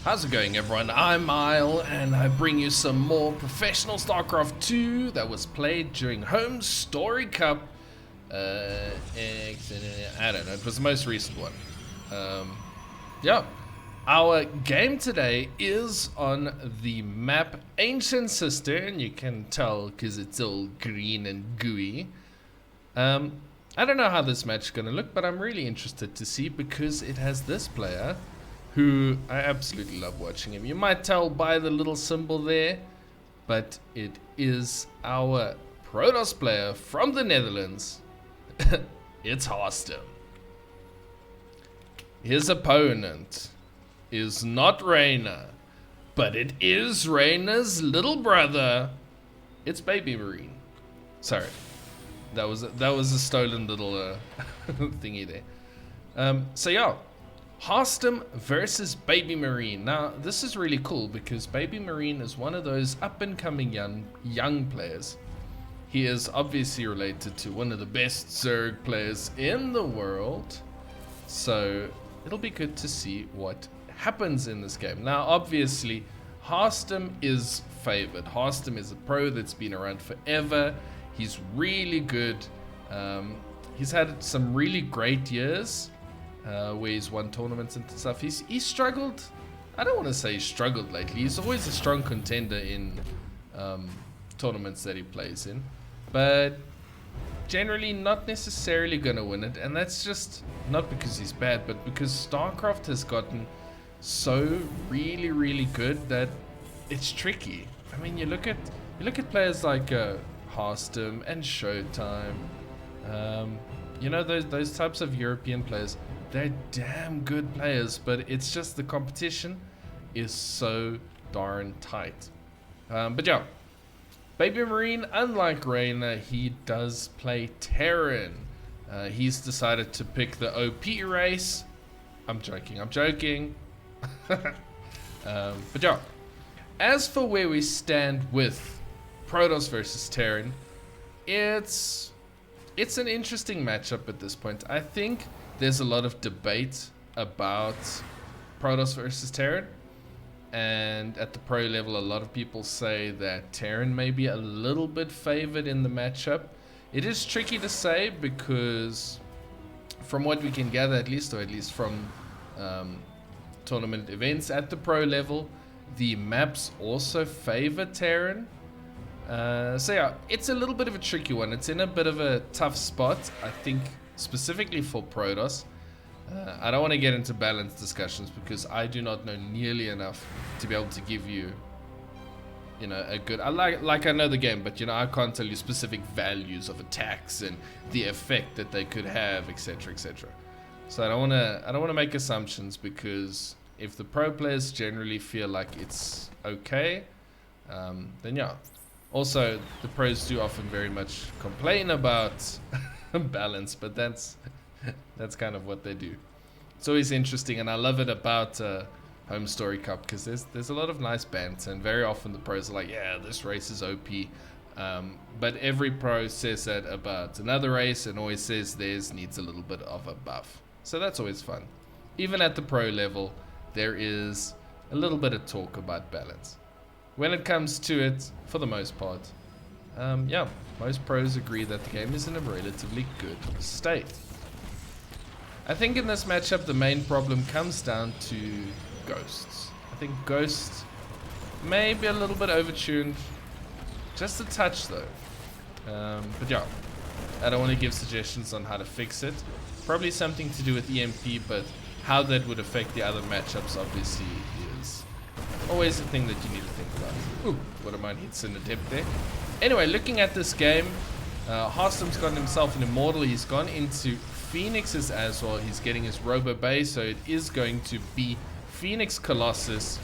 How's it going, everyone? I'm Isle, and I bring you some more professional StarCraft II that was played during HomeStory Cup. I don't know, it was the most recent one. Yeah. Our game today is on the map Ancient Sister, and you can tell because it's all green and gooey. I don't know how this match is going to look, but I'm really interested to see because it has this player who I absolutely love watching him. You might tell by the little symbol there, but it is our Protoss player from the Netherlands. It's Harstem. His opponent is not Reynor, but it is Reynor's little brother. It's BabyMarine. Sorry, that was a stolen little thingy there. So yeah, Harstem versus BabyMarine. Now this is really cool because BabyMarine is one of those up and coming young players. He is obviously related to one of the best Zerg players in the world, so it'll be good to see what happens in this game. Now obviously Harstem is favored. Harstem is a pro that's been around forever. He's really good. He's had some really great years where he's won tournaments and stuff. He's struggled. I don't want to say he's struggled lately. He's always a strong contender in tournaments that he plays in, but generally not necessarily gonna win it. And that's just not because he's bad, but because StarCraft has gotten so really good that it's tricky. I mean, you look at players like Harstem and Showtime. You know, those types of European players. They're damn good players, but it's just the competition is so darn tight. But yeah, BabyMarine, unlike Reynor, he does play Terran. He's decided to pick the OP race. I'm joking. But yeah, as for where we stand with Protoss versus Terran, it's an interesting matchup at this point. I think there's a lot of debate about Protoss versus Terran, and at the pro level a lot of people say that Terran may be a little bit favored in the matchup. It is tricky to say because from what we can gather, at least from tournament events at the pro level, the maps also favor Terran. So yeah, it's a little bit of a tricky one. It's in a bit of a tough spot, I think, specifically for Protoss. I don't want to get into balance discussions because I do not know nearly enough to be able to give you, a good. I know the game, but I can't tell you specific values of attacks and the effect that they could have, etc., etc. So I don't want to make assumptions because if the pro players generally feel like it's okay, then yeah. Also, the pros do often very much complain about balance, but that's kind of what they do. It's always interesting, and I love it about HomeStory Cup because there's a lot of nice banter, and very often the pros are like, yeah, this race is OP, but every pro says that about another race and always says theirs needs a little bit of a buff. So that's always fun. Even at the pro level, there is a little bit of talk about balance. When it comes to it, for the most part, yeah, most pros agree that the game is in a relatively good state. I think in this matchup the main problem comes down to ghosts. I think ghosts may be a little bit overtuned, just a touch though. But yeah, I don't want to give suggestions on how to fix it. Probably something to do with EMP, but how that would affect the other matchups obviously is always a thing that you need to think about. Ooh, what a mine hits in the depth there. Anyway, looking at this game, Harstem's gotten himself an Immortal. He's gone into Phoenixes as well. He's getting his Robo Base, so it is going to be Phoenix Colossus.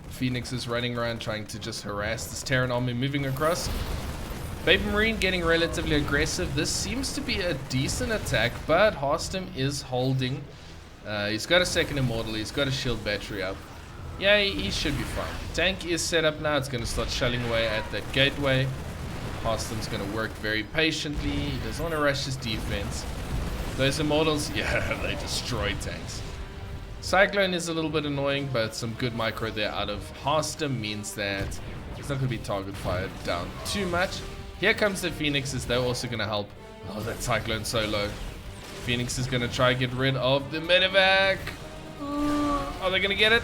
Phoenix is running around trying to just harass this Terran army moving across. BabyMarine getting relatively aggressive. This seems to be a decent attack, but Harstem is holding. He's got a second Immortal. He's got a shield battery up. Yeah, he should be fine. Tank is set up now. It's going to start shelling away at that gateway. Harstem's going to work very patiently. He doesn't want to rush his defense. Those Immortals, yeah, they destroy tanks. Cyclone is a little bit annoying, but some good micro there out of Harstem means that it's not going to be target fired down too much. Here comes the Phoenixes. They're also going to help. Oh, that Cyclone so low. Phoenix is going to try to get rid of the medevac. Are they going to get it?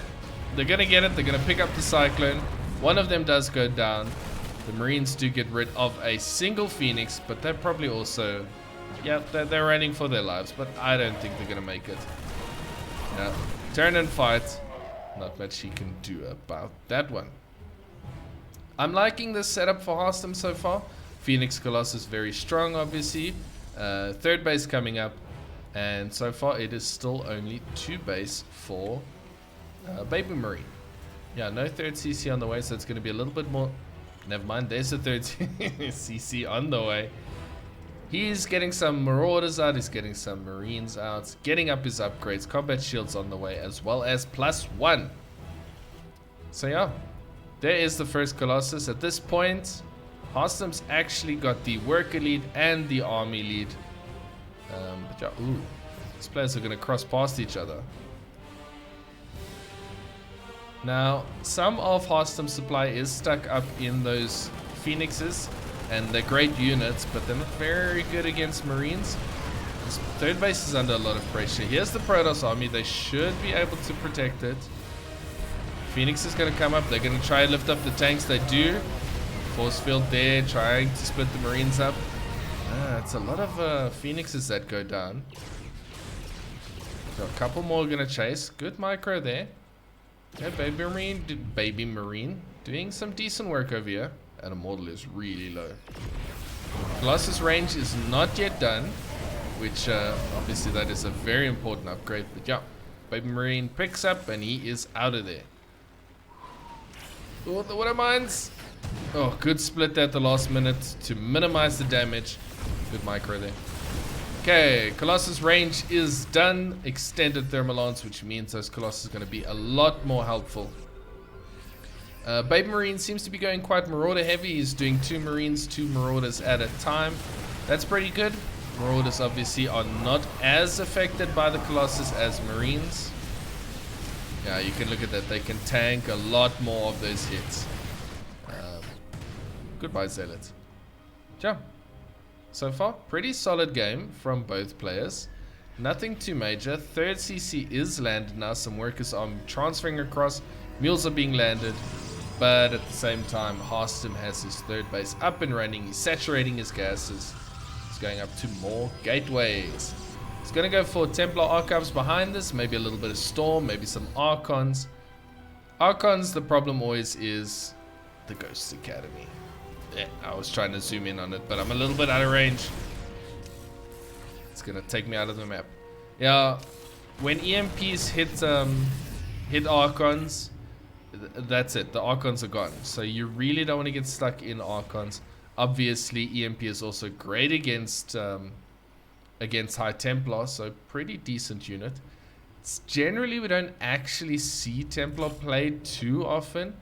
They're going to get it. They're going to pick up the Cyclone. One of them does go down. The Marines do get rid of a single Phoenix, but they're probably also... Yeah, they're running for their lives, but I don't think they're going to make it. Yeah, turn and fight. Not much he can do about that one. I'm liking this setup for Harstem so far. Phoenix Colossus very strong, obviously. Third base coming up. And so far it is still only 2 base for BabyMarine. Yeah, no third CC on the way, so it's going to be a little bit more... Never mind, there's a third CC on the way. He's getting some Marauders out, he's getting some Marines out, getting up his upgrades, combat shields on the way, as well as +1. So yeah, there is the first Colossus. At this point, Harstem's actually got the worker lead and the army lead. But yeah, ooh, these players are going to cross past each other. Now, some of Harstem's supply is stuck up in those Phoenixes. And they're great units, but they're not very good against Marines. This third base is under a lot of pressure. Here's the Protoss army. They should be able to protect it. Phoenix is going to come up. They're going to try and lift up the tanks. They do. Force field there, trying to split the Marines up. It's a lot of Phoenixes that go down. So a couple more going to chase. Good micro there. Yeah, BabyMarine doing some decent work over here. And Immortal is really low. Colossus range is not yet done, which obviously that is a very important upgrade. But yeah, BabyMarine picks up and he is out of there. Oh, the water mines. Oh, good split there at the last minute to minimize the damage. Good micro there. Okay, Colossus range is done. Extended thermal lance, which means those Colossus is going to be a lot more helpful. BabyMarine seems to be going quite Marauder heavy. He's doing 2 Marines, 2 Marauders at a time. That's pretty good. Marauders obviously are not as affected by the Colossus as Marines. Yeah, you can look at that. They can tank a lot more of those hits. Goodbye, Zealot. Yeah. So far, pretty solid game from both players. Nothing too major. Third CC is landed now. Some workers are transferring across. Mules are being landed. But at the same time, Harstem has his third base up and running. He's saturating his gases. He's going up to more gateways. He's going to go for Templar Archives behind this. Maybe a little bit of Storm. Maybe some Archons. Archons, the problem always is the Ghosts Academy. Yeah, I was trying to zoom in on it, but I'm a little bit out of range. It's going to take me out of the map. Yeah, when EMPs hit Archons... That's it, the Archons are gone. So you really don't want to get stuck in Archons. Obviously, EMP is also great against High Templar, so pretty decent unit. It's generally, we don't actually see Templar played too often.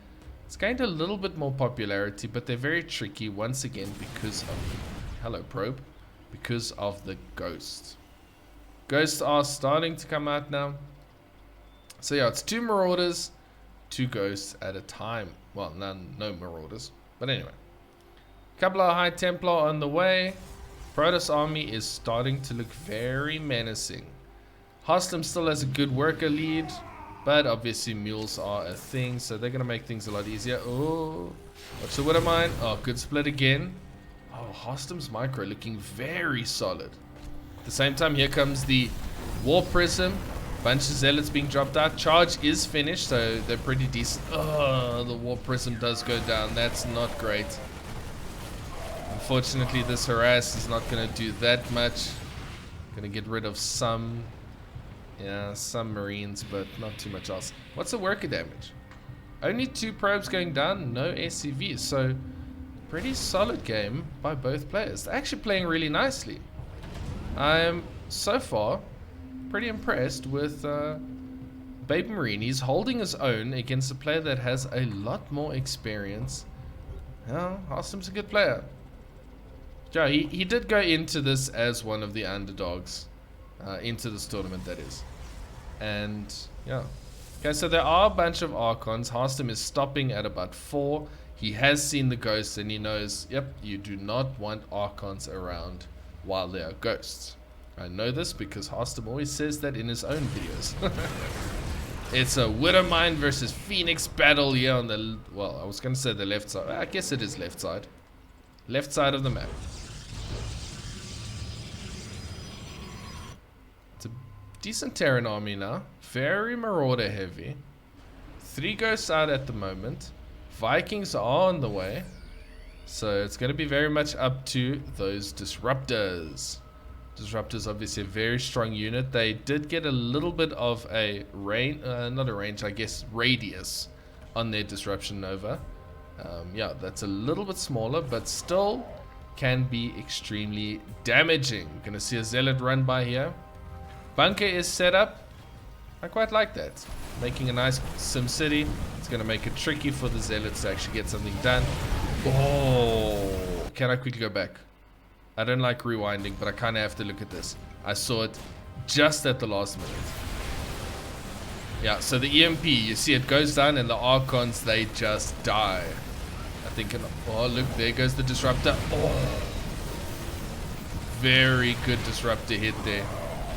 It's gained a little bit more popularity, but they're very tricky once again because of... Hello, Probe. Because of the Ghosts. Ghosts are starting to come out now. So yeah, it's 2 Marauders, 2 Ghosts at a time. Well, no Marauders. But anyway. Couple of High Templar on the way. Protoss army is starting to look very menacing. Harstem still has a good worker lead. But obviously mules are a thing. So they're going to make things a lot easier. Oh. Watch the Widow Mine. Oh, good split again. Oh, Harstem's micro looking very solid. At the same time, here comes the War Prism. Bunch of Zealots being dropped out. Charge is finished, so they're pretty decent. Oh, the War Prism does go down. That's not great. Unfortunately, this harass is not going to do that much. Going to get rid of some Marines, but not too much else. What's the worker damage? Only 2 probes going down, no SCVs. So, pretty solid game by both players. They're actually playing really nicely. I'm, so far, pretty impressed with BabyMarine. He's holding his own against a player that has a lot more experience. Yeah, Harstem's a good player. Yeah, he did go into this as one of the underdogs. Into this tournament, that is. And yeah. Okay, so there are a bunch of Archons. Harstem is stopping at about 4. He has seen the ghosts and he knows, yep, you do not want Archons around while there are ghosts. I know this because Harstem always says that in his own videos. It's a Widowmine versus Phoenix battle here on the, well, I was going to say the left side. I guess it is left side. Left side of the map. It's a decent Terran army now. Very Marauder heavy. 3 ghosts out at the moment. Vikings are on the way. So it's going to be very much up to those Disruptors. Disruptors obviously a very strong unit. They did get a little bit of a range, not a range, I guess radius on their Disruption Nova. Yeah, that's a little bit smaller, but still can be extremely damaging. We're going to see a Zealot run by here. Bunker is set up. I quite like that. Making a nice Sim City. It's going to make it tricky for the Zealots to actually get something done. Oh, can I quickly go back? I don't like rewinding, but I kind of have to look at this. I saw it just at the last minute. Yeah, so the EMP, you see it goes down and the Archons, they just die. I think, oh look, there goes the Disruptor. Oh, very good Disruptor hit there.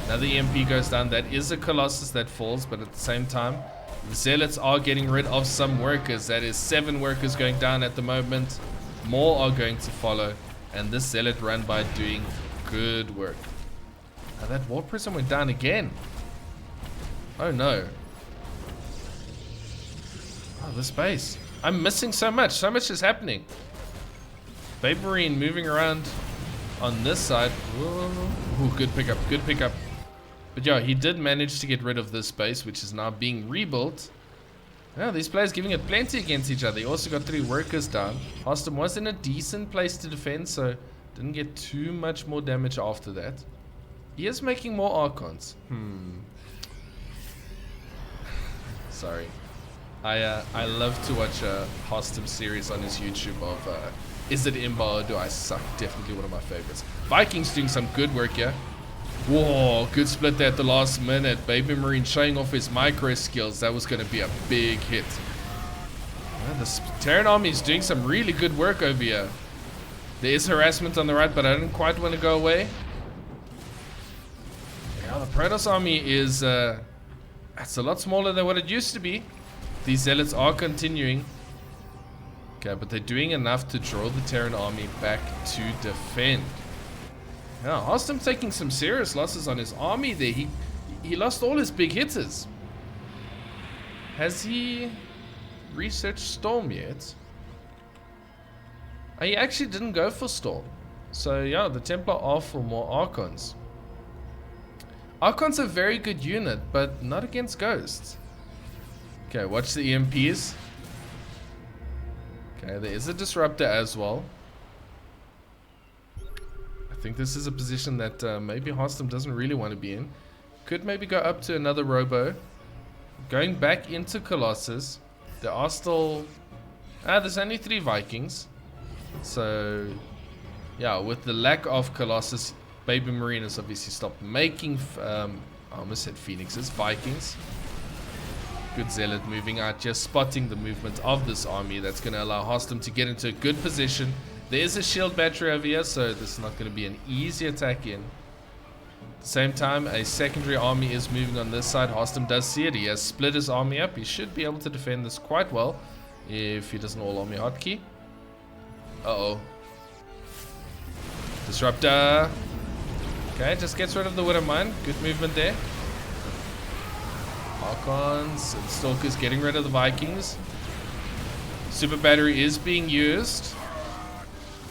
Another EMP goes down. That is a Colossus that falls, but at the same time, the Zealots are getting rid of some workers. That is 7 workers going down at the moment. More are going to follow. And this Zealot run by doing good work. Now that War Prism went down again. Oh no. Oh, the space. I'm missing so much. So much is happening. BabyMarine moving around on this side. Ooh, good pickup. Good pickup. But yeah, he did manage to get rid of this space, which is now being rebuilt. Yeah, these players giving it plenty against each other. He also got 3 workers down. Harstem was in a decent place to defend, so didn't get too much more damage after that. He is making more Archons. Sorry. I love to watch a Harstem series on his YouTube of Is It Imba or Do I Suck? Definitely one of my favorites. Vikings doing some good work here. Whoa, good split there at the last minute. BabyMarine showing off his micro skills. That was going to be a big hit. Well, the Terran army is doing some really good work over here. There is harassment on the right, but I don't quite want to go away. Yeah, the Protoss army is it's a lot smaller than what it used to be. These Zealots are continuing. Okay, but they're doing enough to draw the Terran army back to defend. Yeah, Harstem taking some serious losses on his army there. He lost all his big hitters. Has he researched Storm yet? He actually didn't go for Storm. So yeah, the Templar are for more Archons. Archon's a very good unit, but not against Ghosts. Okay, watch the EMPs. Okay, there is a Disruptor as well. I think this is a position that maybe Harstem doesn't really want to be in. Could maybe go up to another Robo. Going back into Colossus. There are still... there's only 3 Vikings. So, yeah, with the lack of Colossus, BabyMarine has obviously stopped making... I almost said Phoenixes. Vikings. Good Zealot moving out. Just spotting the movement of this army. That's going to allow Harstem to get into a good position. There is a shield battery over here, so this is not going to be an easy attack in. At the same time, a secondary army is moving on this side. Harstem does see it. He has split his army up. He should be able to defend this quite well if he doesn't all-army hotkey. Uh-oh. Disruptor. Okay, just gets rid of the Widowmine. Good movement there. Archons and Stalkers getting rid of the Vikings. Super battery is being used.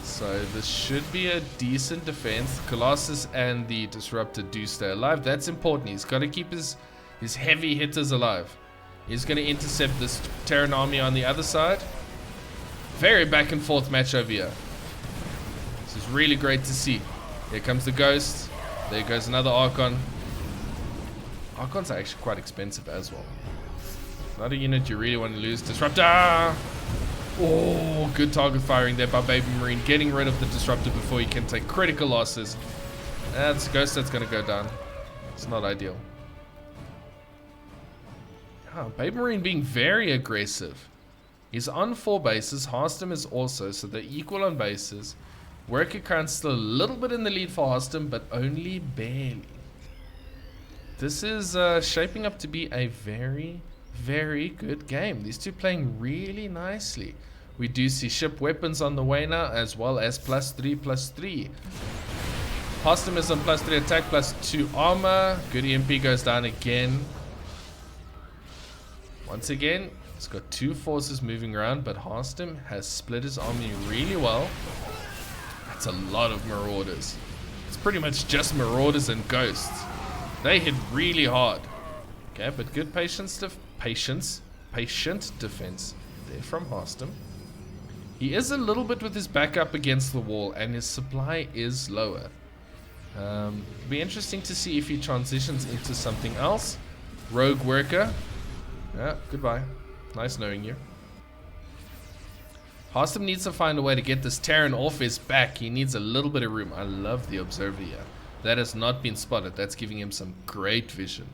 So this should be a decent defense. Colossus and the Disruptor do stay alive. That's important. He's got to keep his heavy hitters alive. He's going to intercept this Terran army on the other side. Very back and forth match over here. This is really great to see. Here comes the Ghost. There goes another Archon. Archons are actually quite expensive as well. Not a unit you really want to lose. Disruptor! Oh, good target firing there by BabyMarine. Getting rid of the Disruptor before he can take critical losses. That's a Ghost that's going to go down. It's not ideal. Wow, BabyMarine being very aggressive. He's on 4 bases. Harstem is also, so they're equal on bases. Worker Current's still a little bit in the lead for Harstem, but only barely. This is shaping up to be a very, very good game. These two playing really nicely. We do see ship weapons on the way now, as well as +3/+3. Harstem is on +3 attack, +2 armor. Good EMP goes down again. Once again, he's got 2 forces moving around, but Harstem has split his army really well. That's a lot of marauders. It's pretty much just marauders and ghosts. They hit really hard. Okay, but good patient defense there from Harstem. He is a little bit with his back up against the wall, and his supply is lower. Be interesting to see if he transitions into something else. Rogue worker. Yeah, goodbye. Nice knowing you. Harstem needs to find a way to get this Terran off his back. He needs a little bit of room. I love the observer here. That has not been spotted. That's giving him some great vision.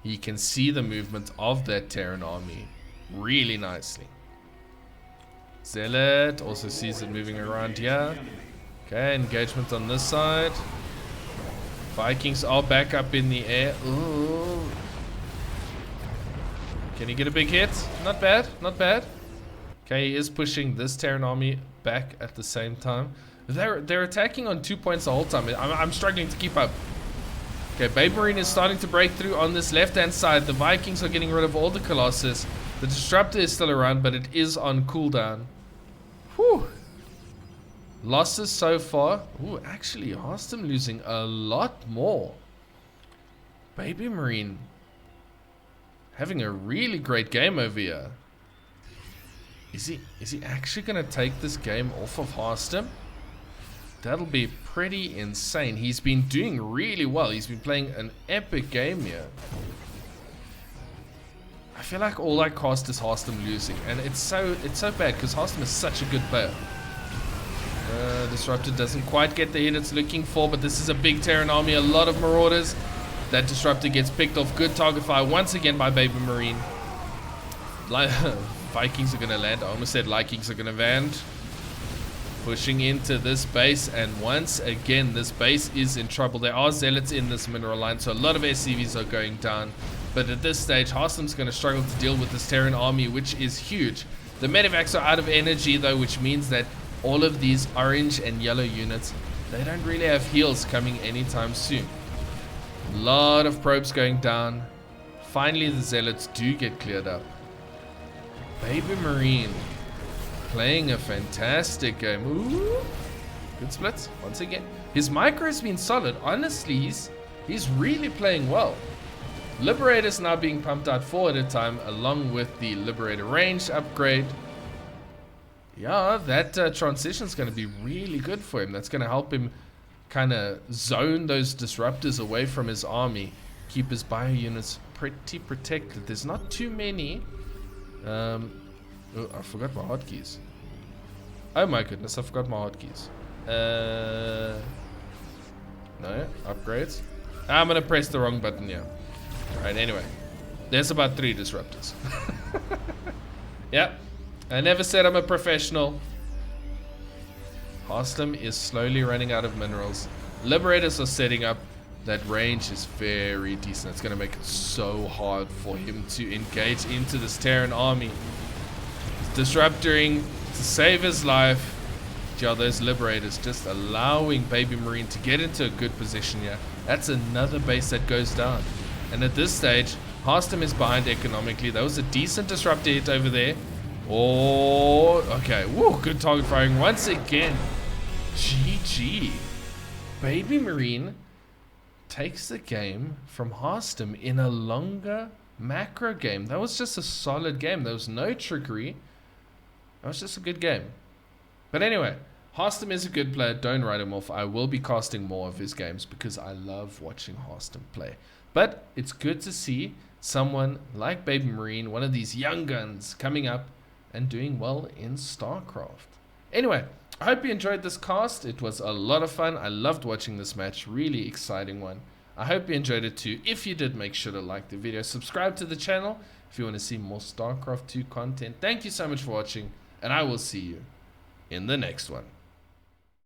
He can see the movement of that Terran army really nicely. Zealot also sees it moving around here. Okay, engagement on this side. Vikings are back up in the air. Ooh. Can he get a big hit? Not bad, not bad. Okay, he is pushing this Terran army back at the same time. They're attacking on 2 points the whole time. I'm struggling to keep up. Okay, BabyMarine is starting to break through on this left-hand side. The Vikings are getting rid of all the Colossus. The Disruptor is still around, but it is on cooldown. Whew. Losses so far. Ooh, actually, Harstem losing a lot more. BabyMarine having a really great game over here. Is he actually going to take this game off of Harstem? That'll be pretty insane. He's been doing really well. He's been playing an epic game here. I feel like all I cast is Harstem losing, and it's so bad because Harstem is such a good player. Disruptor doesn't quite get the hit it's looking for, but this is a big Terran army, a lot of marauders. That Disruptor gets picked off. Good target fire once again by BabyMarine. Vikings are going to land. I almost said Likings are going to land. Pushing into this base, and once again this base is in trouble. There are zealots in this mineral line, so a lot of SCVs are going down. But at this stage, Harstem's going to struggle to deal with this Terran army, which is huge. The medevacs are out of energy though, which means that all of these orange and yellow units, they don't really have heals coming anytime soon. A lot of probes going down. Finally the zealots do get cleared up. BabyMarine playing a fantastic game. Ooh. Good splits once again. His micro has been solid. Honestly, he's really playing well. Liberator's now being pumped out 4 at a time, along with the Liberator range upgrade. Yeah, that transition is going to be really good for him. That's going to help him kind of zone those disruptors away from his army. Keep his bio units pretty protected. There's not too many. Oh, I forgot my hotkeys. Oh my goodness, I forgot my hotkeys. No, upgrades. I'm gonna press the wrong button here. Alright, anyway. There's about 3 disruptors. Yep. I never said I'm a professional. Harstem is slowly running out of minerals. Liberators are setting up. That range is very decent. It's going to make it so hard for him to engage into this Terran army. Disrupting to save his life. Yeah, those Liberators just allowing BabyMarine to get into a good position here. That's another base that goes down. And at this stage, Harstem is behind economically. That was a decent Disruptor hit over there. Oh, okay. Woo, good target firing once again. GG. BabyMarine takes the game from Harstem in a longer macro game. That was just a solid game. There was no trickery. That was just a good game. But anyway, Harstem is a good player. Don't write him off. I will be casting more of his games because I love watching Harstem play. But it's good to see someone like BabyMarine, one of these young guns, coming up and doing well in StarCraft. Anyway, I hope you enjoyed this cast. It was a lot of fun. I loved watching this match. Really exciting one. I hope you enjoyed it too. If you did, make sure to like the video, subscribe to the channel, if you want to see more StarCraft 2 content. Thank you so much for watching, and I will see you in the next one.